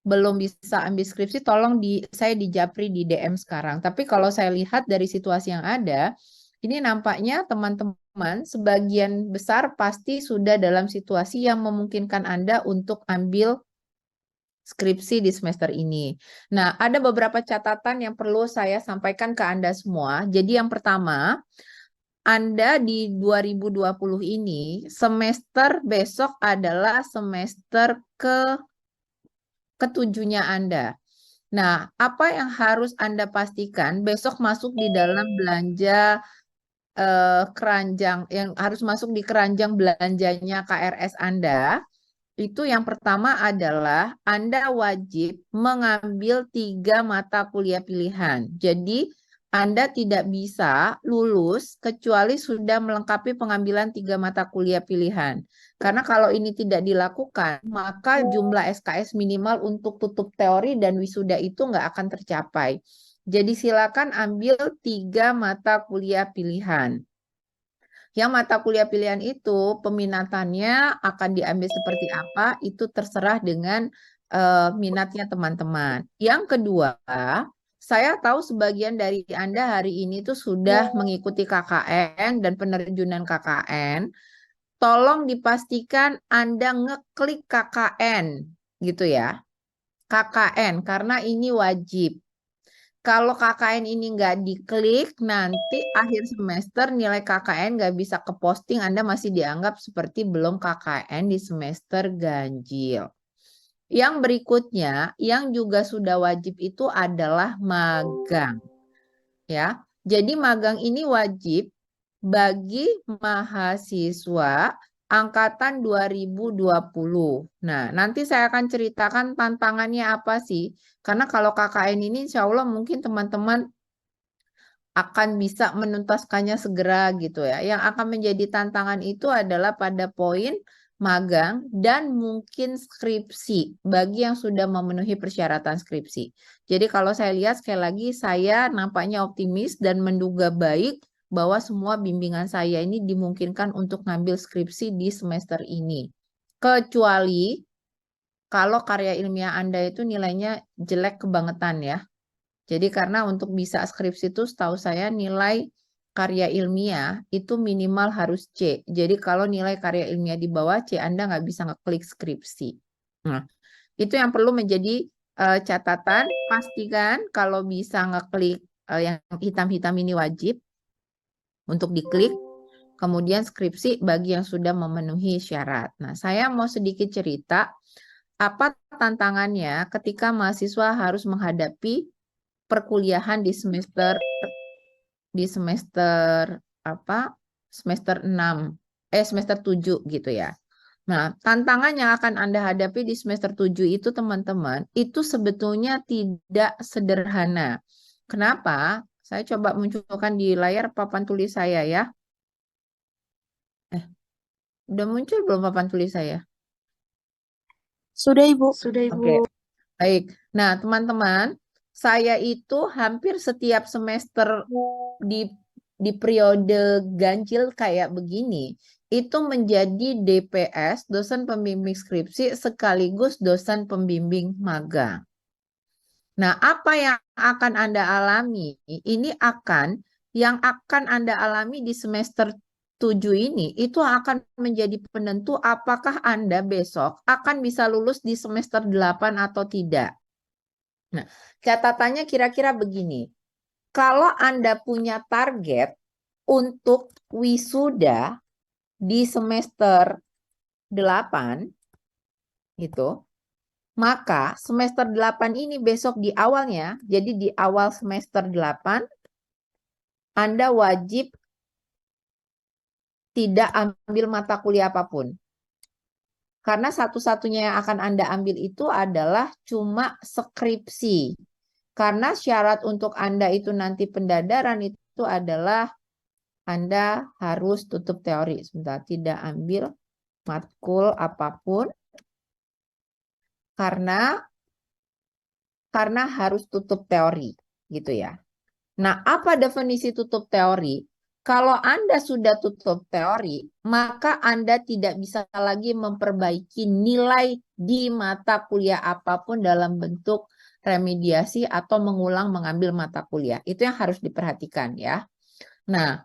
belum bisa ambil skripsi, tolong saya di Japri di DM sekarang. Tapi kalau saya lihat dari situasi yang ada, ini nampaknya teman-teman sebagian besar pasti sudah dalam situasi yang memungkinkan Anda untuk ambil skripsi di semester ini. Nah, ada beberapa catatan yang perlu saya sampaikan ke Anda semua. Jadi yang pertama, Anda di 2020 ini, semester besok adalah semester ketujuhnya Anda. Nah, apa yang harus Anda pastikan besok masuk di dalam belanja keranjang, yang harus masuk di keranjang belanjanya KRS Anda, itu yang pertama adalah Anda wajib mengambil 3 mata kuliah pilihan. Jadi, Anda tidak bisa lulus kecuali sudah melengkapi pengambilan 3 mata kuliah pilihan. Karena kalau ini tidak dilakukan, maka jumlah SKS minimal untuk tutup teori dan wisuda itu nggak akan tercapai. Jadi silakan ambil 3 mata kuliah pilihan. Yang mata kuliah pilihan itu peminatannya akan diambil seperti apa, itu terserah dengan minatnya teman-teman. Yang kedua, saya tahu sebagian dari Anda hari ini tuh sudah mengikuti KKN dan penerjunan KKN. Tolong dipastikan Anda ngeklik KKN gitu ya. KKN karena ini wajib. Kalau KKN ini nggak diklik, nanti akhir semester nilai KKN nggak bisa keposting, Anda masih dianggap seperti belum KKN di semester ganjil. Yang berikutnya, yang juga sudah wajib itu adalah magang. Ya, jadi magang ini wajib bagi mahasiswa angkatan 2020. Nah, nanti saya akan ceritakan tantangannya apa sih. Karena kalau KKN ini insya Allah mungkin teman-teman akan bisa menuntaskannya segera gitu ya. Yang akan menjadi tantangan itu adalah pada poin magang dan mungkin skripsi bagi yang sudah memenuhi persyaratan skripsi. Jadi kalau saya lihat sekali lagi saya nampaknya optimis dan menduga baik bahwa semua bimbingan saya ini dimungkinkan untuk ngambil skripsi di semester ini. Kecuali kalau karya ilmiah Anda itu nilainya jelek kebangetan ya. Jadi karena untuk bisa skripsi itu setahu saya nilai karya ilmiah itu minimal harus C. Jadi kalau nilai karya ilmiah di bawah C, Anda nggak bisa ngeklik skripsi. Nah, itu yang perlu menjadi catatan. Pastikan kalau bisa ngeklik yang hitam-hitam ini wajib untuk diklik. Kemudian skripsi bagi yang sudah memenuhi syarat. Nah, saya mau sedikit cerita apa tantangannya ketika mahasiswa harus menghadapi perkuliahan di semester apa? Semester 6 semester 7 gitu ya. Nah, tantangan yang akan Anda hadapi di semester 7 itu teman-teman, itu sebetulnya tidak sederhana. Kenapa? Saya coba munculkan di layar papan tulis saya ya. Eh, udah muncul belum papan tulis saya? Sudah, Ibu. Oke, baik. Nah, teman-teman, saya itu hampir setiap semester di periode ganjil kayak begini, itu menjadi DPS, dosen pembimbing skripsi, sekaligus dosen pembimbing magang. Nah, apa yang akan Anda alami? Ini yang akan Anda alami di semester 7 ini, itu akan menjadi penentu apakah Anda besok akan bisa lulus di semester 8 atau tidak. Nah, catatannya kira-kira begini. Kalau Anda punya target untuk wisuda di semester 8 gitu, maka semester 8 ini besok di awalnya, jadi di awal semester 8, Anda wajib tidak ambil mata kuliah apapun. Karena satu-satunya yang akan Anda ambil itu adalah cuma skripsi. Karena syarat untuk Anda itu nanti pendadaran itu adalah Anda harus tutup teori. Sebentar, tidak ambil matkul apapun karena harus tutup teori gitu ya. Nah, apa definisi tutup teori? Kalau Anda sudah tutup teori, maka Anda tidak bisa lagi memperbaiki nilai di mata kuliah apapun dalam bentuk remediasi atau mengulang mengambil mata kuliah. Itu yang harus diperhatikan ya. Nah,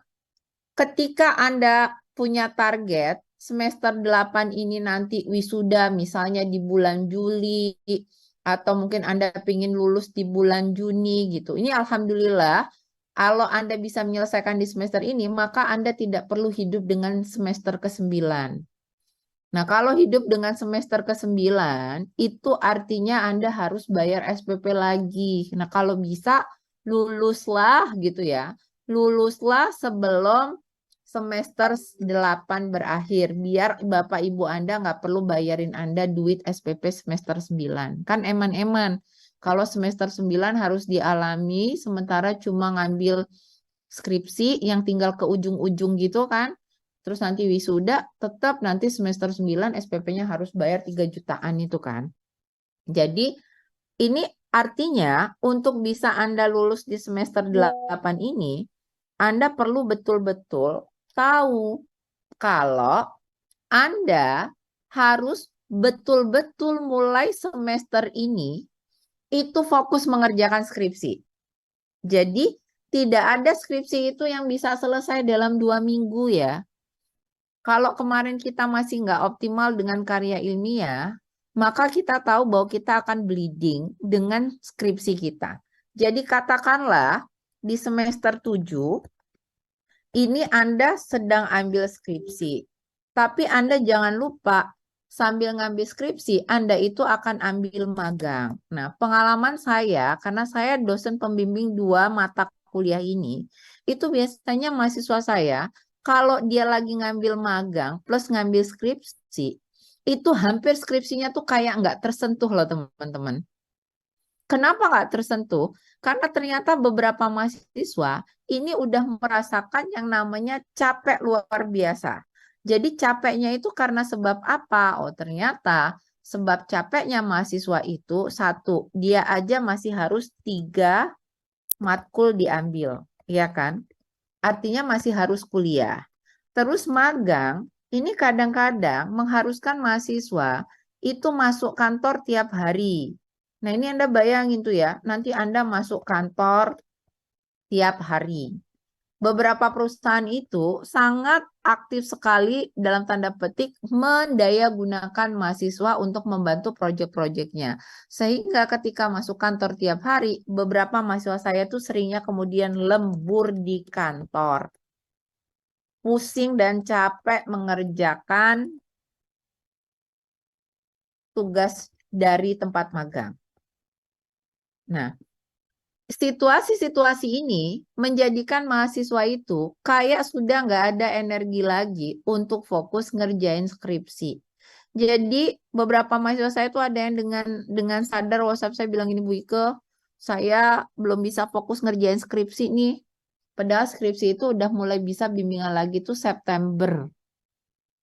ketika Anda punya target semester 8 ini nanti wisuda misalnya di bulan Juli atau mungkin Anda ingin lulus di bulan Juni gitu. Ini alhamdulillah kalau Anda bisa menyelesaikan di semester ini, maka Anda tidak perlu hidup dengan semester ke-9. Nah, kalau hidup dengan semester ke-9, itu artinya Anda harus bayar SPP lagi. Nah, kalau bisa, luluslah gitu ya. Luluslah sebelum semester 8 berakhir. Biar Bapak Ibu Anda nggak perlu bayarin Anda duit SPP semester 9. Kan eman-eman. Kalau semester 9 harus dialami, sementara cuma ngambil skripsi yang tinggal ke ujung-ujung gitu kan. Terus nanti wisuda, tetap nanti semester 9 SPP-nya harus bayar 3 jutaan itu kan. Jadi ini artinya untuk bisa Anda lulus di semester 8 ini, Anda perlu betul-betul tahu kalau Anda harus betul-betul mulai semester ini itu fokus mengerjakan skripsi. Jadi tidak ada skripsi itu yang bisa selesai dalam 2 minggu ya. Kalau kemarin kita masih nggak optimal dengan karya ilmiah, maka kita tahu bahwa kita akan bleeding dengan skripsi kita. Jadi katakanlah di semester 7, ini Anda sedang ambil skripsi. Tapi Anda jangan lupa, sambil ngambil skripsi, Anda itu akan ambil magang. Nah, pengalaman saya, karena saya dosen pembimbing 2 mata kuliah ini, itu biasanya mahasiswa saya, kalau dia lagi ngambil magang plus ngambil skripsi, itu hampir skripsinya tuh kayak nggak tersentuh loh teman-teman. Kenapa nggak tersentuh? Karena ternyata beberapa mahasiswa ini udah merasakan yang namanya capek luar biasa. Jadi capeknya itu karena sebab apa? Oh ternyata sebab capeknya mahasiswa itu satu, dia aja masih harus 3 matkul diambil, ya kan? Artinya masih harus kuliah. Terus magang, ini kadang-kadang mengharuskan mahasiswa itu masuk kantor tiap hari. Nah, ini Anda bayangin tuh ya, nanti Anda masuk kantor tiap hari. Beberapa perusahaan itu sangat aktif sekali dalam tanda petik mendaya gunakan mahasiswa untuk membantu proyek-proyeknya. Sehingga ketika masuk kantor tiap hari, beberapa mahasiswa saya tuh seringnya kemudian lembur di kantor. Pusing dan capek mengerjakan tugas dari tempat magang. Nah, situasi-situasi ini menjadikan mahasiswa itu kayak sudah nggak ada energi lagi untuk fokus ngerjain skripsi. Jadi beberapa mahasiswa saya itu ada yang dengan sadar WhatsApp saya bilang ini Bu Ike, saya belum bisa fokus ngerjain skripsi nih. Padahal skripsi itu udah mulai bisa bimbingan lagi tuh September.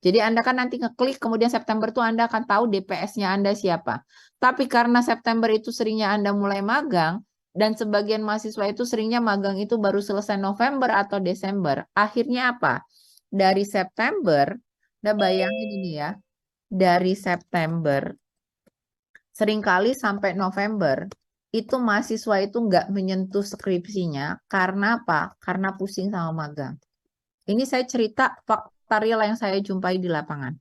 Jadi Anda kan nanti ngeklik, kemudian September tuh Anda akan tahu DPS-nya Anda siapa. Tapi karena September itu seringnya Anda mulai magang, dan sebagian mahasiswa itu seringnya magang itu baru selesai November atau Desember. Akhirnya apa? Dari September, Anda bayangin ini ya, dari September, seringkali sampai November, itu mahasiswa itu nggak menyentuh skripsinya. Karena apa? Karena pusing sama magang. Ini saya cerita fakta real yang saya jumpai di lapangan.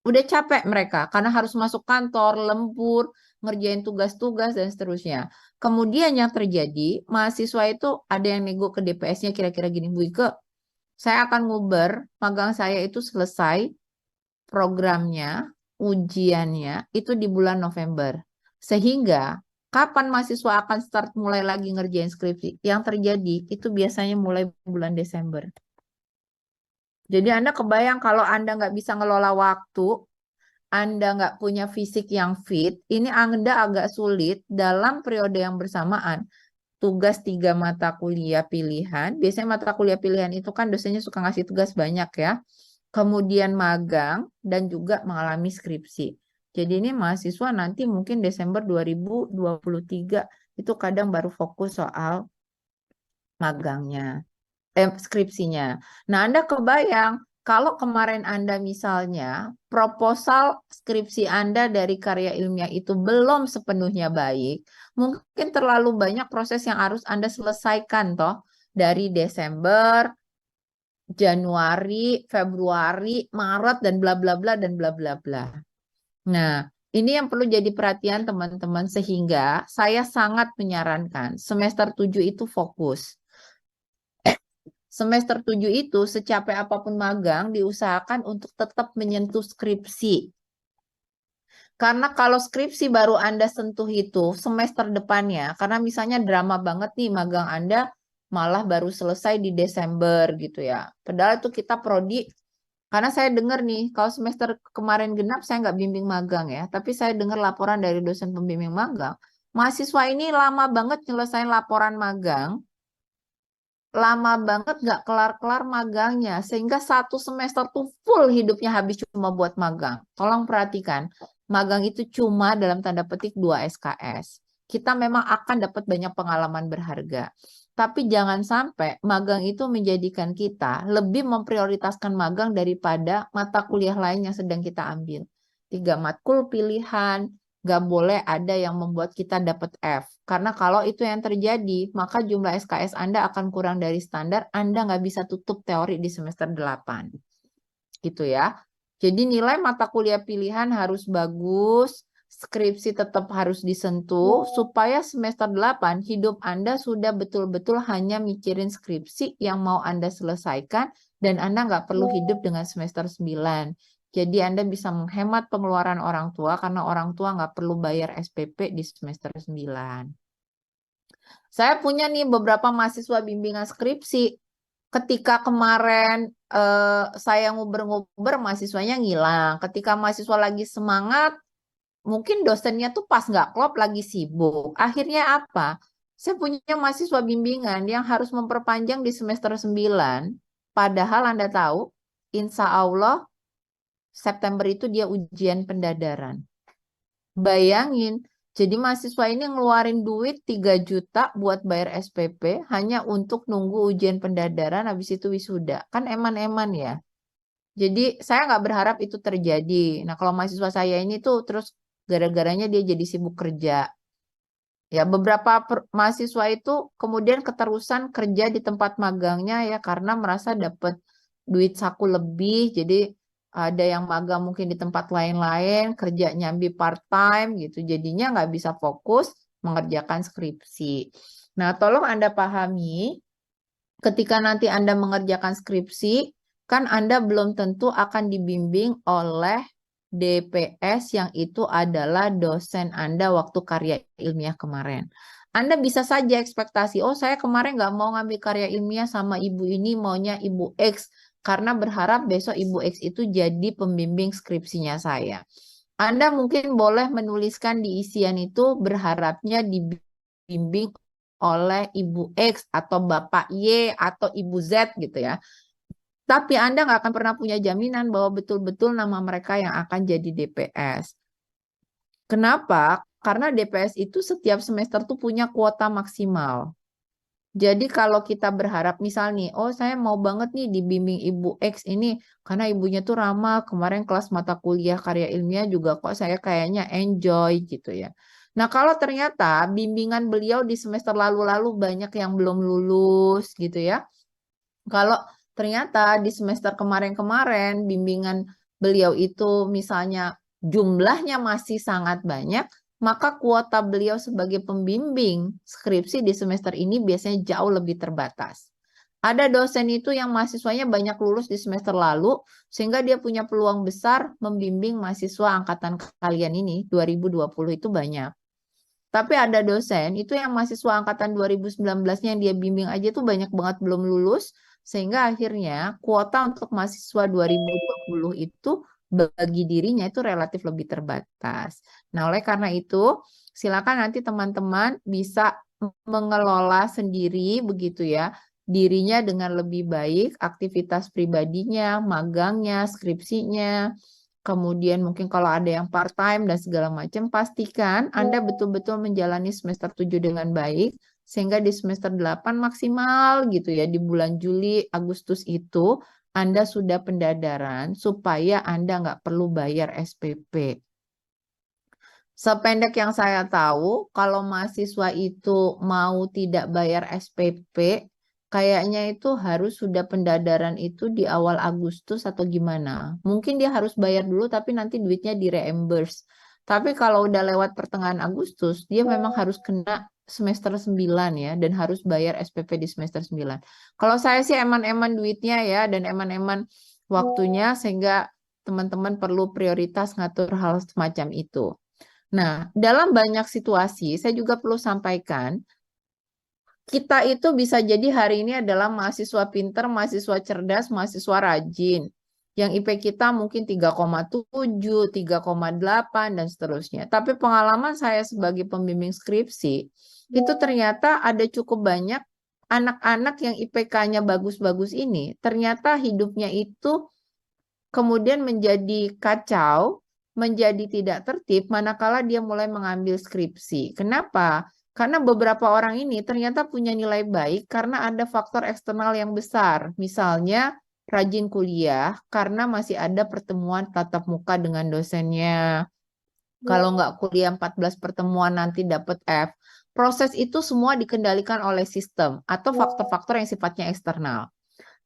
Udah capek mereka karena harus masuk kantor, lembur, ngerjain tugas-tugas dan seterusnya. Kemudian yang terjadi, mahasiswa itu ada yang nego ke DPS-nya kira-kira gini, Bu Ike, saya akan nguber, magang saya itu selesai programnya, ujiannya itu di bulan November. Sehingga kapan mahasiswa akan start mulai lagi ngerjain skripsi? Yang terjadi itu biasanya mulai bulan Desember. Jadi Anda kebayang kalau Anda nggak bisa ngelola waktu, Anda nggak punya fisik yang fit, ini Anda agak sulit dalam periode yang bersamaan. Tugas 3 mata kuliah pilihan, biasanya mata kuliah pilihan itu kan dosennya suka ngasih tugas banyak ya. Kemudian magang dan juga mengalami skripsi. Jadi ini mahasiswa nanti mungkin Desember 2023 itu kadang baru fokus soal magangnya. skripsinya. Nah, Anda kebayang kalau kemarin Anda misalnya proposal skripsi Anda dari karya ilmiah itu belum sepenuhnya baik, mungkin terlalu banyak proses yang harus Anda selesaikan toh dari Desember, Januari, Februari, Maret dan bla bla bla dan bla bla bla. Nah, ini yang perlu jadi perhatian teman-teman sehingga saya sangat menyarankan semester 7 itu fokus. Semester 7 itu secapek apapun magang diusahakan untuk tetap menyentuh skripsi. Karena kalau skripsi baru Anda sentuh itu semester depannya, karena misalnya drama banget nih magang Anda malah baru selesai di Desember gitu ya. Padahal itu kita prodi, karena saya dengar nih, kalau semester kemarin genap saya nggak bimbing magang ya, tapi saya dengar laporan dari dosen pembimbing magang, mahasiswa ini lama banget nyelesain laporan magang, lama banget nggak kelar-kelar magangnya sehingga satu semester tuh full hidupnya habis cuma buat magang. Tolong perhatikan, magang itu cuma dalam tanda petik 2 SKS. Kita memang akan dapat banyak pengalaman berharga. Tapi jangan sampai magang itu menjadikan kita lebih memprioritaskan magang daripada mata kuliah lain yang sedang kita ambil. 3 matkul pilihan, nggak boleh ada yang membuat kita dapat F. Karena kalau itu yang terjadi, maka jumlah SKS Anda akan kurang dari standar, Anda nggak bisa tutup teori di semester 8. Gitu ya. Jadi nilai mata kuliah pilihan harus bagus, skripsi tetap harus disentuh, supaya semester 8 hidup Anda sudah betul-betul hanya mikirin skripsi yang mau Anda selesaikan, dan Anda nggak perlu hidup dengan semester 9. Jadi Anda bisa menghemat pengeluaran orang tua karena orang tua nggak perlu bayar SPP di semester 9. Saya punya nih beberapa mahasiswa bimbingan skripsi. Ketika kemarin saya nguber-nguber, mahasiswanya ngilang. Ketika mahasiswa lagi semangat, mungkin dosennya tuh pas nggak klop, lagi sibuk. Akhirnya apa? Saya punya mahasiswa bimbingan yang harus memperpanjang di semester 9. Padahal Anda tahu, insya Allah September itu dia ujian pendadaran. Bayangin, jadi mahasiswa ini ngeluarin duit 3 juta buat bayar SPP hanya untuk nunggu ujian pendadaran, habis itu wisuda. Kan eman-eman ya. Jadi saya nggak berharap itu terjadi. Nah, kalau mahasiswa saya ini tuh terus gara-garanya dia jadi sibuk kerja. Ya, beberapa mahasiswa itu kemudian keterusan kerja di tempat magangnya ya karena merasa dapat duit saku lebih. Jadi ada yang magang mungkin di tempat lain-lain, kerja nyambi part-time gitu. Jadinya nggak bisa fokus mengerjakan skripsi. Nah, tolong Anda pahami, ketika nanti Anda mengerjakan skripsi, kan Anda belum tentu akan dibimbing oleh DPS yang itu adalah dosen Anda waktu karya ilmiah kemarin. Anda bisa saja ekspektasi, oh saya kemarin nggak mau ngambil karya ilmiah sama ibu ini, maunya ibu X, karena berharap besok ibu X itu jadi pembimbing skripsinya saya. Anda mungkin boleh menuliskan di isian itu berharapnya dibimbing oleh ibu X atau bapak Y atau ibu Z gitu ya. Tapi Anda nggak akan pernah punya jaminan bahwa betul-betul nama mereka yang akan jadi DPS. Kenapa? Karena DPS itu setiap semester tuh punya kuota maksimal. Jadi kalau kita berharap misal nih, oh saya mau banget nih dibimbing Ibu X ini karena ibunya tuh ramah, kemarin kelas mata kuliah karya ilmiah juga kok saya kayaknya enjoy gitu ya. Nah kalau ternyata bimbingan beliau di semester lalu-lalu banyak yang belum lulus gitu ya. Kalau ternyata di semester kemarin-kemarin bimbingan beliau itu misalnya jumlahnya masih sangat banyak, maka kuota beliau sebagai pembimbing skripsi di semester ini biasanya jauh lebih terbatas. Ada dosen itu yang mahasiswanya banyak lulus di semester lalu, sehingga dia punya peluang besar membimbing mahasiswa angkatan kalian ini, 2020 itu banyak. Tapi ada dosen itu yang mahasiswa angkatan 2019-nya yang dia bimbing aja tuh banyak banget belum lulus, sehingga akhirnya kuota untuk mahasiswa 2020 itu bagi dirinya itu relatif lebih terbatas. Nah, oleh karena itu, silakan nanti teman-teman bisa mengelola sendiri begitu ya, dirinya dengan lebih baik, aktivitas pribadinya, magangnya, skripsinya, kemudian mungkin kalau ada yang part-time dan segala macam, pastikan Anda betul-betul menjalani semester 7 dengan baik, sehingga di semester 8 maksimal gitu ya, di bulan Juli, Agustus itu, Anda sudah pendadaran, supaya Anda nggak perlu bayar SPP. Sependek yang saya tahu, kalau mahasiswa itu mau tidak bayar SPP, kayaknya itu harus sudah pendadaran itu di awal Agustus atau gimana. Mungkin dia harus bayar dulu, tapi nanti duitnya di-reimburse. Tapi kalau udah lewat pertengahan Agustus, dia memang harus kena semester 9 ya, dan harus bayar SPP di semester 9. Kalau saya sih eman-eman duitnya ya, dan eman-eman waktunya, sehingga teman-teman perlu prioritas ngatur hal semacam itu. Nah, dalam banyak situasi, saya juga perlu sampaikan, kita itu bisa jadi hari ini adalah mahasiswa pinter, mahasiswa cerdas, mahasiswa rajin. Yang IP kita mungkin 3,7, 3,8, dan seterusnya. Tapi pengalaman saya sebagai pembimbing skripsi, itu ternyata ada cukup banyak anak-anak yang IPK-nya bagus-bagus ini, ternyata hidupnya itu kemudian menjadi kacau, menjadi tidak tertib, manakala dia mulai mengambil skripsi. Kenapa? Karena beberapa orang ini ternyata punya nilai baik karena ada faktor eksternal yang besar. Misalnya, rajin kuliah karena masih ada pertemuan tatap muka dengan dosennya. Kalau nggak kuliah 14 pertemuan nanti dapat F. Proses itu semua dikendalikan oleh sistem atau faktor-faktor yang sifatnya eksternal.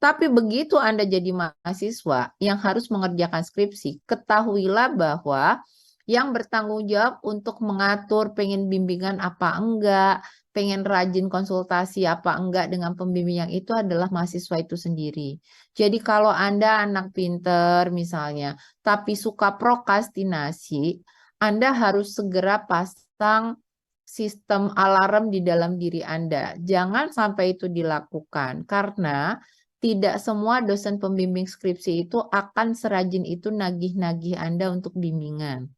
Tapi begitu Anda jadi mahasiswa yang harus mengerjakan skripsi, ketahuilah bahwa yang bertanggung jawab untuk mengatur pengen bimbingan apa enggak, pengen rajin konsultasi apa enggak dengan pembimbing yang itu adalah mahasiswa itu sendiri. Jadi kalau Anda anak pinter misalnya, tapi suka prokrastinasi, Anda harus segera pasang sistem alarm di dalam diri Anda. Jangan sampai itu dilakukan karena tidak semua dosen pembimbing skripsi itu akan serajin itu nagih-nagih Anda untuk bimbingan.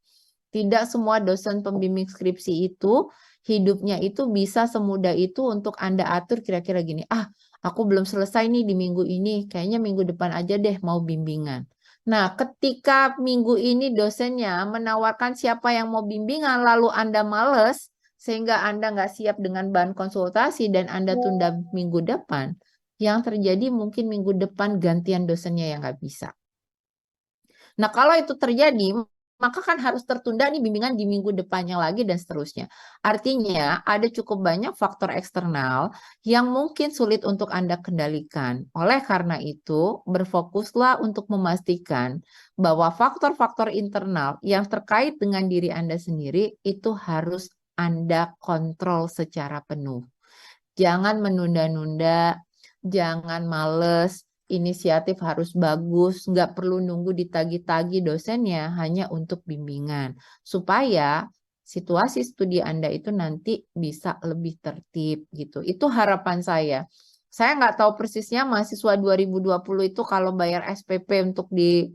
Tidak semua dosen pembimbing skripsi itu hidupnya itu bisa semudah itu untuk Anda atur kira-kira gini. Ah, aku belum selesai nih di minggu ini. Kayaknya minggu depan aja deh mau bimbingan. Nah, ketika minggu ini dosennya menawarkan siapa yang mau bimbingan, lalu Anda males, sehingga Anda nggak siap dengan bahan konsultasi dan Anda tunda minggu depan, yang terjadi mungkin minggu depan gantian dosennya yang nggak bisa. Nah, kalau itu terjadi, maka kan harus tertunda nih bimbingan di minggu depannya lagi dan seterusnya. Artinya, ada cukup banyak faktor eksternal yang mungkin sulit untuk Anda kendalikan. Oleh karena itu, berfokuslah untuk memastikan bahwa faktor-faktor internal yang terkait dengan diri Anda sendiri itu harus Anda kontrol secara penuh. Jangan menunda-nunda, jangan males, inisiatif harus bagus, nggak perlu nunggu ditagi-tagi dosennya hanya untuk bimbingan. Supaya situasi studi Anda itu nanti bisa lebih tertib gitu. Itu harapan saya. Saya nggak tahu persisnya mahasiswa 2020 itu kalau bayar SPP untuk di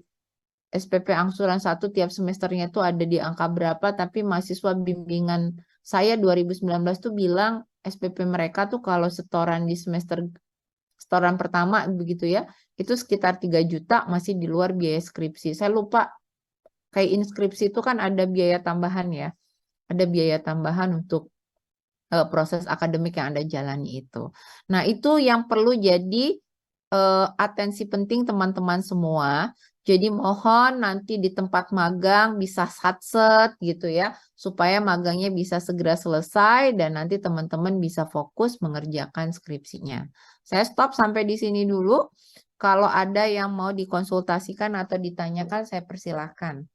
SPP angsuran 1 tiap semesternya itu ada di angka berapa, tapi mahasiswa bimbingan saya 2019 tuh bilang SPP mereka tuh kalau setoran di setoran pertama begitu ya, itu sekitar 3 juta masih di luar biaya skripsi. Saya lupa, kayak inskripsi itu kan ada biaya tambahan ya, ada biaya tambahan untuk proses akademik yang Anda jalani itu. Nah, itu yang perlu jadi atensi penting teman-teman semua. Jadi mohon nanti di tempat magang bisa satset gitu ya, supaya magangnya bisa segera selesai dan nanti teman-teman bisa fokus mengerjakan skripsinya. Saya stop sampai di sini dulu. Kalau ada yang mau dikonsultasikan atau ditanyakan, saya persilahkan.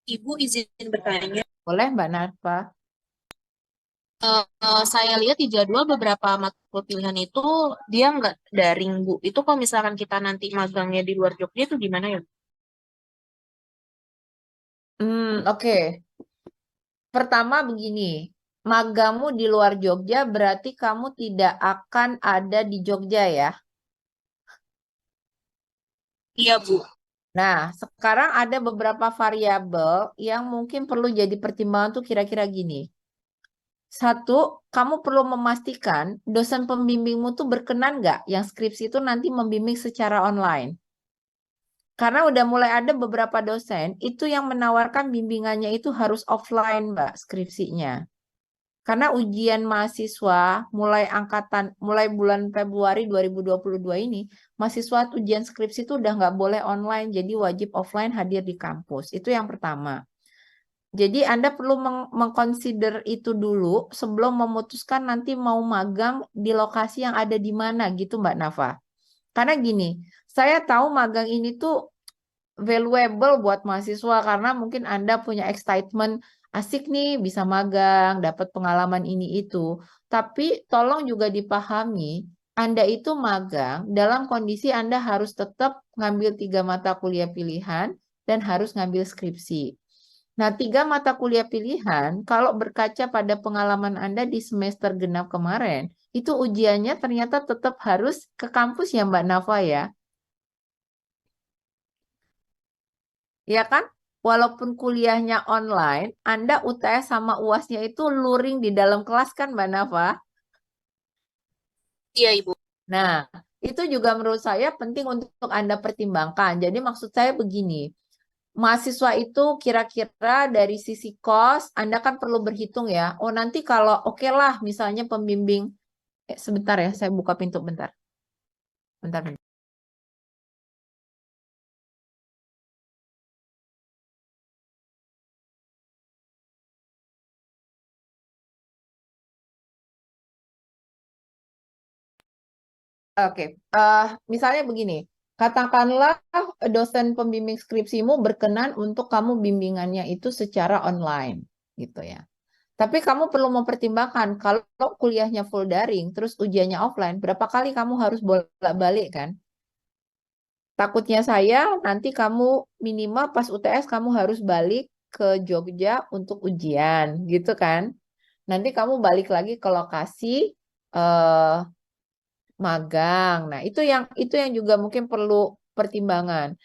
Ibu izin bertanya. Boleh, Mbak Narfa? Saya lihat di jadwal beberapa matkul pilihan itu dia nggak daring, Bu. Itu kalau misalkan kita nanti magangnya di luar Jogja itu gimana ya? Oke. Pertama begini, magangmu di luar Jogja berarti kamu tidak akan ada di Jogja ya. Iya, Bu. Nah, sekarang ada beberapa variabel yang mungkin perlu jadi pertimbangan tuh kira-kira gini. Satu, kamu perlu memastikan dosen pembimbingmu tuh berkenan nggak yang skripsi itu nanti membimbing secara online. Karena udah mulai ada beberapa dosen itu yang menawarkan bimbingannya itu harus offline, Mbak, skripsinya. Karena ujian mahasiswa mulai bulan Februari 2022 ini, mahasiswa ujian skripsi itu udah nggak boleh online, jadi wajib offline hadir di kampus. Itu yang pertama. Jadi Anda perlu mengconsider itu dulu sebelum memutuskan nanti mau magang di lokasi yang ada di mana gitu Mbak Nafa. Karena gini, saya tahu magang ini tuh valuable buat mahasiswa karena mungkin Anda punya excitement asik nih bisa magang, dapat pengalaman ini itu. Tapi tolong juga dipahami, Anda itu magang dalam kondisi Anda harus tetap ngambil 3 mata kuliah pilihan dan harus ngambil skripsi. Nah, 3 mata kuliah pilihan, kalau berkaca pada pengalaman Anda di semester genap kemarin, itu ujiannya ternyata tetap harus ke kampus ya Mbak Nafa ya. Ya kan? Walaupun kuliahnya online, Anda UTS sama UASnya itu luring di dalam kelas kan Mbak Nafa? Iya, Ibu. Nah, itu juga menurut saya penting untuk Anda pertimbangkan. Jadi maksud saya begini, mahasiswa itu kira-kira dari sisi kos, Anda kan perlu berhitung ya. Oh nanti kalau oke lah misalnya pembimbing, sebentar ya, saya buka pintu bentar. Bentar, bentar. Oke, misalnya begini, katakanlah dosen pembimbing skripsimu berkenan untuk kamu bimbingannya itu secara online, gitu ya. Tapi kamu perlu mempertimbangkan kalau kuliahnya full daring, terus ujiannya offline, berapa kali kamu harus bolak-balik kan? Takutnya saya nanti kamu minimal pas UTS kamu harus balik ke Jogja untuk ujian, gitu kan? Nanti kamu balik lagi ke lokasi eh, magang. Nah, itu yang juga mungkin perlu pertimbangan.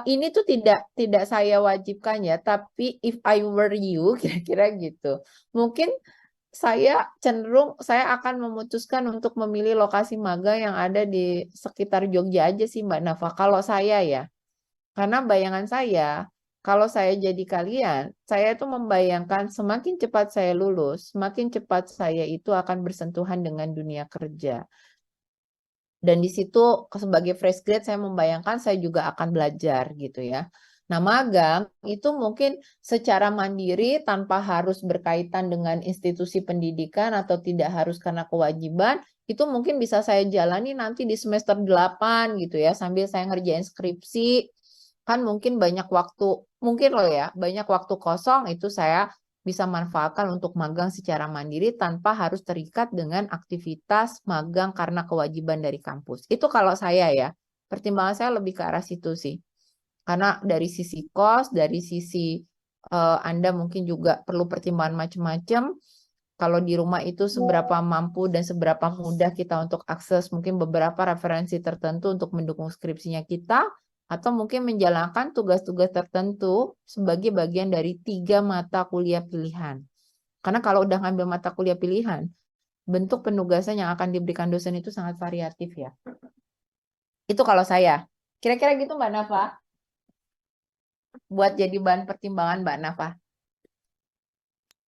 Ini tuh tidak saya wajibkan ya, tapi if I were you, kira-kira gitu. Mungkin saya akan memutuskan untuk memilih lokasi magang yang ada di sekitar Jogja aja sih Mbak Nafa. Kalau saya ya, karena bayangan saya, kalau saya jadi kalian, saya itu membayangkan semakin cepat saya lulus, semakin cepat saya itu akan bersentuhan dengan dunia kerja. Dan di situ sebagai fresh grade saya membayangkan saya juga akan belajar gitu ya. Nah, magang itu mungkin secara mandiri tanpa harus berkaitan dengan institusi pendidikan atau tidak harus karena kewajiban, itu mungkin bisa saya jalani nanti di semester 8 gitu ya, sambil saya ngerjain skripsi. Kan mungkin banyak waktu, mungkin loh ya, banyak waktu kosong itu saya bisa manfaatkan untuk magang secara mandiri tanpa harus terikat dengan aktivitas magang karena kewajiban dari kampus. Itu kalau saya ya, pertimbangan saya lebih ke arah situ sih. Karena dari sisi kos, dari sisi Anda mungkin juga perlu pertimbangan macam-macam. Kalau di rumah itu seberapa mampu dan seberapa mudah kita untuk akses mungkin beberapa referensi tertentu untuk mendukung skripsinya kita, atau mungkin menjalankan tugas-tugas tertentu sebagai bagian dari 3 mata kuliah pilihan. Karena kalau udah ngambil mata kuliah pilihan, bentuk penugasan yang akan diberikan dosen itu sangat variatif ya. Itu kalau saya. Kira-kira gitu Mbak Nafa, buat jadi bahan pertimbangan Mbak Nafa.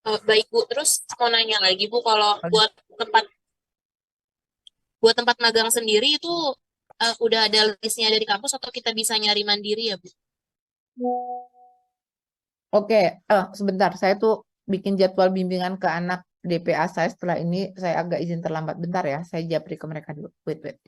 Baik, Bu. Terus mau nanya lagi, Bu, kalau buat tempat magang sendiri itu udah ada listnya dari kampus atau kita bisa nyari mandiri ya, Bu? Oke, sebentar, saya tuh bikin jadwal bimbingan ke anak DPA saya setelah ini, saya agak izin terlambat bentar ya, saya japri ke mereka dulu. Wait, wait.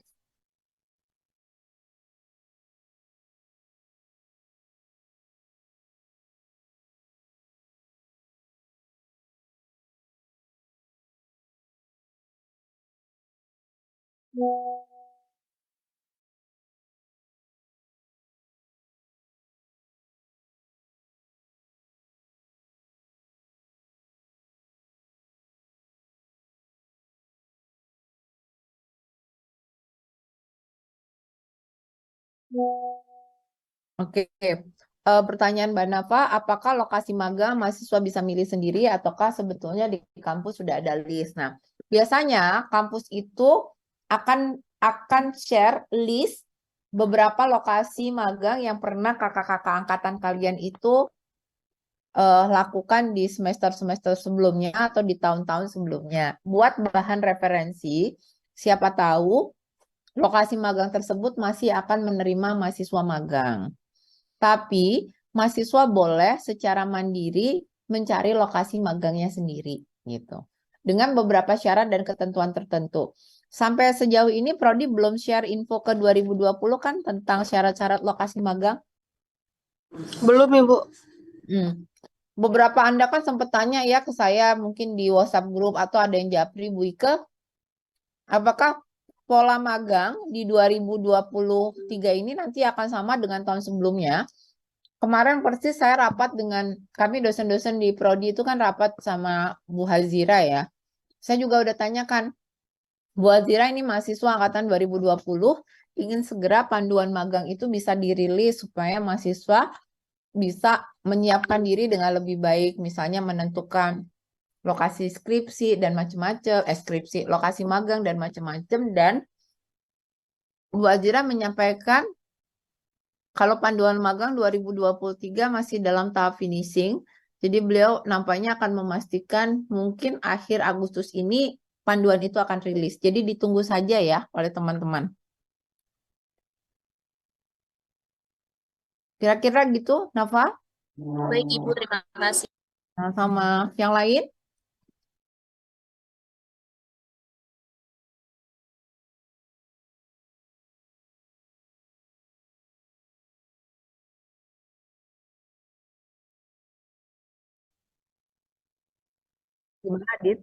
Oke, pertanyaan Mbak Nafa, apakah lokasi magang mahasiswa bisa milih sendiri ataukah sebetulnya di kampus sudah ada list? Nah, biasanya kampus itu akan share list beberapa lokasi magang yang pernah kakak-kakak angkatan kalian itu lakukan di semester-semester sebelumnya atau di tahun-tahun sebelumnya. Buat bahan referensi, siapa tahu lokasi magang tersebut masih akan menerima mahasiswa magang. Tapi mahasiswa boleh secara mandiri mencari lokasi magangnya sendiri gitu. Dengan beberapa syarat dan ketentuan tertentu. Sampai sejauh ini Prodi belum share info ke 2020 kan tentang syarat-syarat lokasi magang. Belum, Ibu. Hmm. Beberapa Anda kan sempat tanya ya ke saya mungkin di WhatsApp grup atau ada yang japri Bu Ike, apakah pola magang di 2023 ini nanti akan sama dengan tahun sebelumnya? Kemarin persis saya rapat dengan kami dosen-dosen di Prodi itu kan rapat sama Bu Hazira ya. Saya juga udah tanyakan, Bu Hazira ini mahasiswa angkatan 2020 ingin segera panduan magang itu bisa dirilis supaya mahasiswa bisa menyiapkan diri dengan lebih baik, misalnya menentukan lokasi skripsi dan macam-macam, skripsi, lokasi magang dan macam-macam. Dan Bu Hazira menyampaikan kalau panduan magang 2023 masih dalam tahap finishing, jadi beliau nampaknya akan memastikan mungkin akhir Agustus ini panduan itu akan rilis. Jadi ditunggu saja ya oleh teman-teman. Kira-kira gitu, Nafa? Baik, Ibu, terima kasih. Nah, sama yang lain? Gimana, Adit?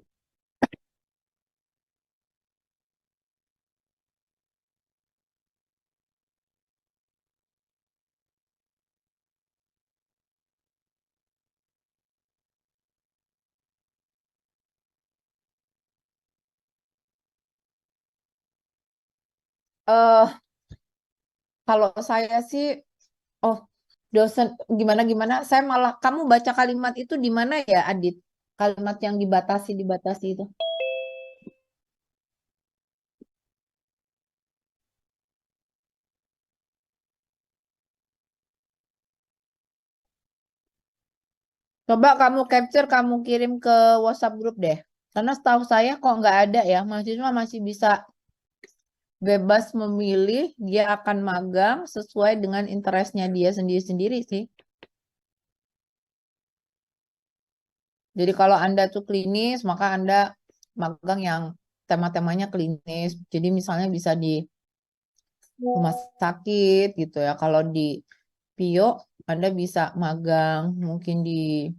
Eh, kalau saya sih, oh, dosen gimana-gimana, saya malah kamu baca kalimat itu di mana ya, Adit? Kalimat yang dibatasi itu. Coba kamu capture, kamu kirim ke WhatsApp grup deh. Karena setahu saya kok nggak ada ya, mahasiswa masih bisa bebas memilih dia akan magang sesuai dengan interestnya dia sendiri-sendiri sih. Jadi kalau Anda tuh klinis, maka Anda magang yang tema-temanya klinis. Jadi misalnya bisa di rumah sakit gitu ya. Kalau di Pio, Anda bisa magang mungkin di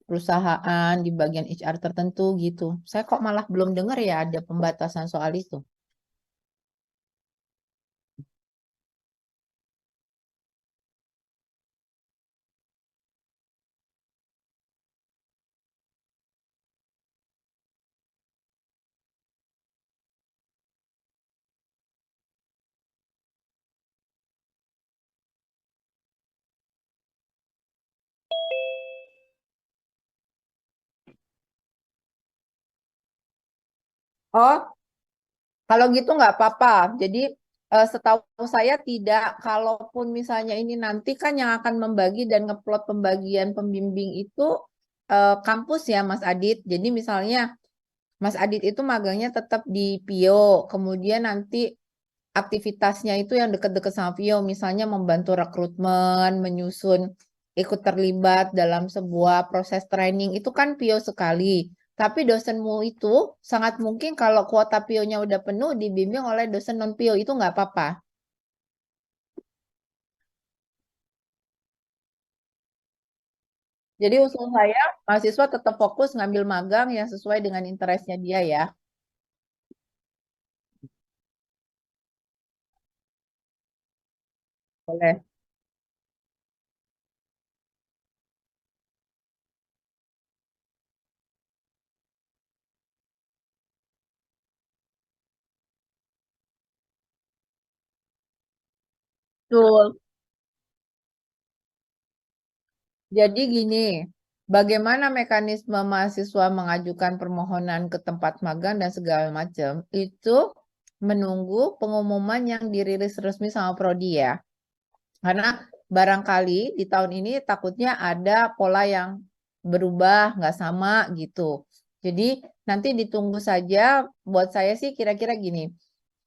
perusahaan di bagian HR tertentu gitu. Saya kok malah belum dengar ya ada pembatasan soal itu. Oh, kalau gitu nggak apa-apa. Jadi setahu saya tidak, kalaupun misalnya ini nanti kan yang akan membagi dan ngeplot pembagian pembimbing itu kampus ya Mas Adit. Jadi misalnya Mas Adit itu magangnya tetap di Pio, kemudian nanti aktivitasnya itu yang dekat-dekat sama Pio, misalnya membantu rekrutmen, menyusun, ikut terlibat dalam sebuah proses training, itu kan Pio sekali. Tapi dosenmu itu sangat mungkin kalau kuota Pio-nya udah penuh, dibimbing oleh dosen non-Pio, itu nggak apa-apa. Jadi usul saya, mahasiswa tetap fokus ngambil magang yang sesuai dengan interestnya dia ya. Boleh. Betul. Jadi gini, bagaimana mekanisme mahasiswa mengajukan permohonan ke tempat magang dan segala macam itu menunggu pengumuman yang dirilis resmi sama Prodi ya. Karena barangkali di tahun ini takutnya ada pola yang berubah, nggak sama gitu. Jadi nanti ditunggu saja. Buat saya sih kira-kira gini.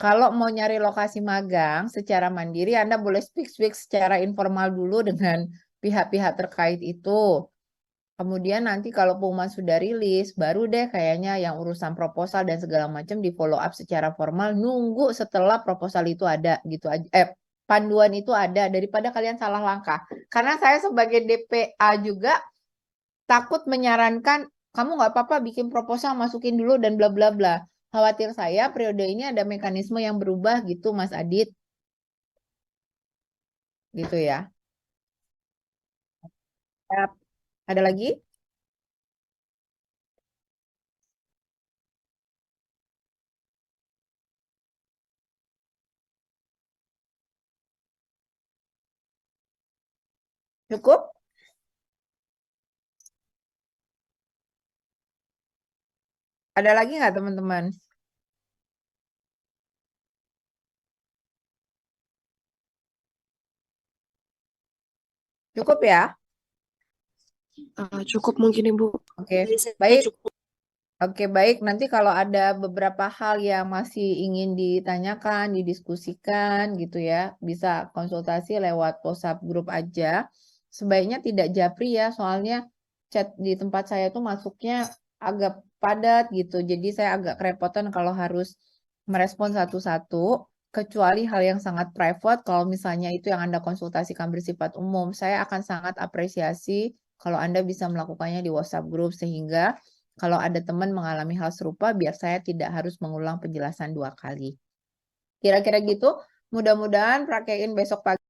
Kalau mau nyari lokasi magang secara mandiri, Anda boleh speak secara informal dulu dengan pihak-pihak terkait itu. Kemudian nanti kalau pengumuman sudah rilis, baru deh kayaknya yang urusan proposal dan segala macam di follow up secara formal, nunggu setelah proposal itu ada gitu aja. Panduan itu ada daripada kalian salah langkah. Karena saya sebagai DPA juga takut menyarankan kamu nggak apa-apa bikin proposal masukin dulu dan bla bla bla. Khawatir saya periode ini ada mekanisme yang berubah gitu, Mas Adit. Gitu ya. Yap. Ada lagi? Cukup? Ada lagi nggak teman-teman? Cukup ya? Cukup mungkin Ibu. Oke, Dari saya baik. cukup. Oke, baik. Nanti kalau ada beberapa hal yang masih ingin ditanyakan, didiskusikan gitu ya, bisa konsultasi lewat WhatsApp grup aja. Sebaiknya tidak japri ya, soalnya chat di tempat saya tuh masuknya agak padat gitu. Jadi saya agak kerepotan kalau harus merespon satu-satu, kecuali hal yang sangat private. Kalau misalnya itu yang Anda konsultasikan bersifat umum, saya akan sangat apresiasi kalau Anda bisa melakukannya di WhatsApp grup sehingga kalau ada teman mengalami hal serupa, biar saya tidak harus mengulang penjelasan 2 kali. Kira-kira gitu, mudah-mudahan praktekin besok pagi.